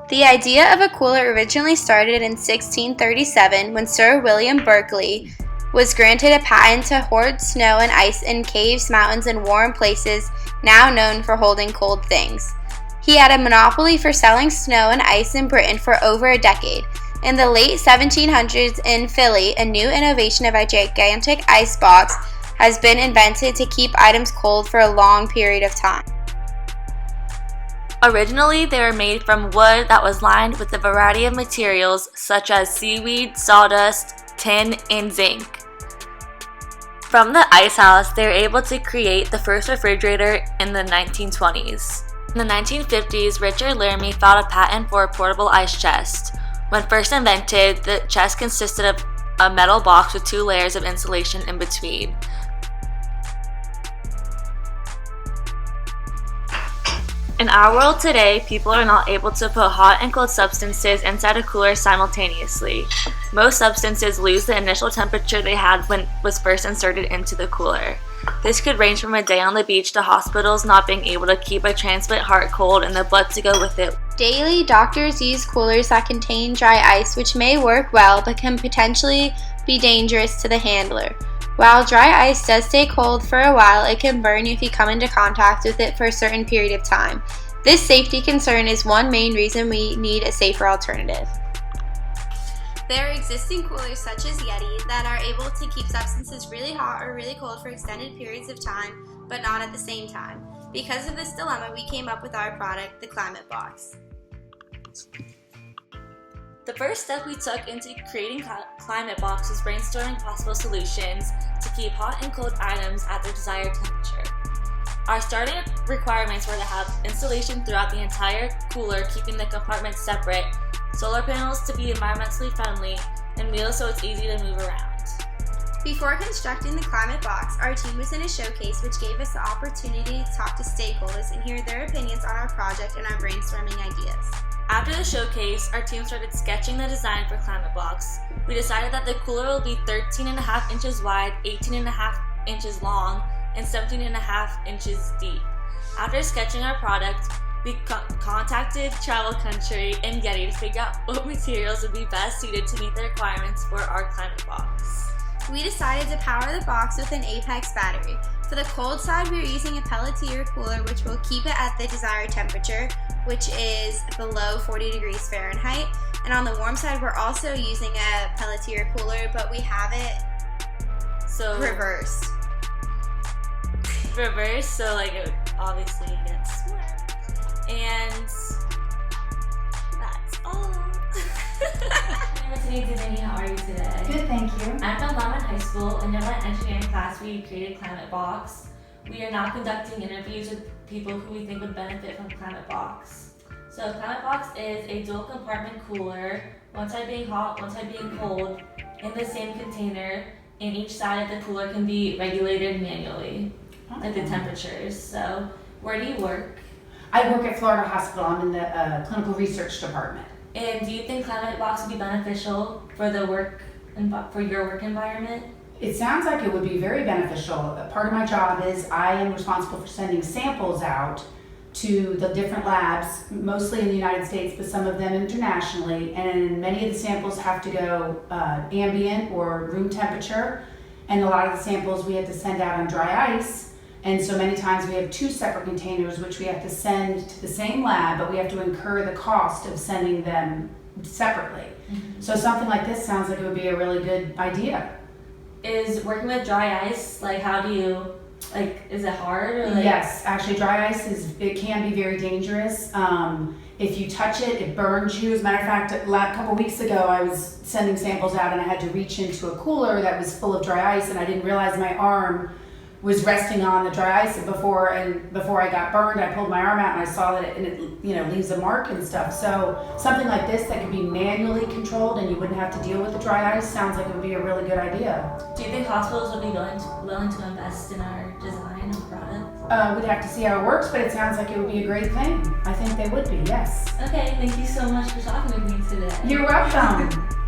The idea of a cooler originally started in 1637 when Sir William Berkeley was granted a patent to hoard snow and ice in caves, mountains, and warm places now known for holding cold things. He had a monopoly for selling snow and ice in Britain for over a decade. In the late 1700s in Philly, a new innovation of a gigantic ice box has been invented to keep items cold for a long period of time. Originally, they were made from wood that was lined with a variety of materials such as seaweed, sawdust, tin, and zinc. From the ice house, they were able to create the first refrigerator in the 1920s. In the 1950s, Richard Lyman filed a patent for a portable ice chest. When first invented, the chest consisted of a metal box with 2 layers of insulation in between. In our world today, people are not able to put hot and cold substances inside a cooler simultaneously. Most substances lose the initial temperature they had when it was first inserted into the cooler. This could range from a day on the beach to hospitals not being able to keep a transient heart cold and the blood to go with it. Daily, doctors use coolers that contain dry ice, which may work well but can potentially be dangerous to the handler. While dry ice does stay cold for a while, it can burn you if you come into contact with it for a certain period of time. This safety concern is one main reason we need a safer alternative. There are existing coolers such as Yeti that are able to keep substances really hot or really cold for extended periods of time, but not at the same time. Because of this dilemma, we came up with our product, the Climate Box. The first step we took into creating Climate Box was brainstorming possible solutions to keep hot and cold items at their desired temperature. Our starting requirements were to have insulation throughout the entire cooler, keeping the compartments separate, solar panels to be environmentally friendly, and wheels so it's easy to move around. Before constructing the Climate Box, our team was in a showcase which gave us the opportunity to talk to stakeholders and hear their opinions on our project and our brainstorming ideas. After the showcase, our team started sketching the design for Climate Box. We decided that the cooler will be 13.5 inches wide, 18.5 inches long, and 17.5 inches deep. After sketching our product, we contacted Travel Country and Yeti to figure out what materials would be best suited to meet the requirements for our Climate Box. We decided to power the box with an Apex battery. For the cold side, we are using a Pelletier cooler which will keep it at the desired temperature, which is below 40 degrees Fahrenheit. And on the warm side, we're also using a Pelletier cooler, but we have it reversed. So like it obviously gets warm. And that's all. Devaney, how are you today? Good, thank you. I'm from Lyman High School, and in my engineering class, we created Climate Box. We are now conducting interviews with people who we think would benefit from Climate Box. So Climate Box is a dual compartment cooler, one side being hot, one side being cold, in the same container, and each side of the cooler can be regulated manually, like the temperatures. So where do you work? I work at Florida Hospital. I'm in the clinical research department. And do you think Climate Box would be beneficial for the for your work environment? It sounds like it would be very beneficial. Part of my job is I am responsible for sending samples out to the different labs, mostly in the United States, but some of them internationally. And many of the samples have to go ambient or room temperature. And a lot of the samples we have to send out on dry ice. And so many times we have 2 separate containers which we have to send to the same lab, but we have to incur the cost of sending them separately. Mm-hmm. So something like this sounds like it would be a really good idea. Is working with dry ice, like how do you, is it hard? Or Yes, actually dry ice it can be very dangerous. If you touch it, it burns you. As a matter of fact, a couple weeks ago I was sending samples out and I had to reach into a cooler that was full of dry ice and I didn't realize my arm was resting on the dry ice, and before I got burned, I pulled my arm out and I saw that it leaves a mark and stuff. So something like this that could be manually controlled and you wouldn't have to deal with the dry ice sounds like it would be a really good idea. Do you think hospitals would be willing to invest in our design and product? We'd have to see how it works, but it sounds like it would be a great thing. I think they would be, yes. Okay, thank you so much for talking with me today. You're welcome.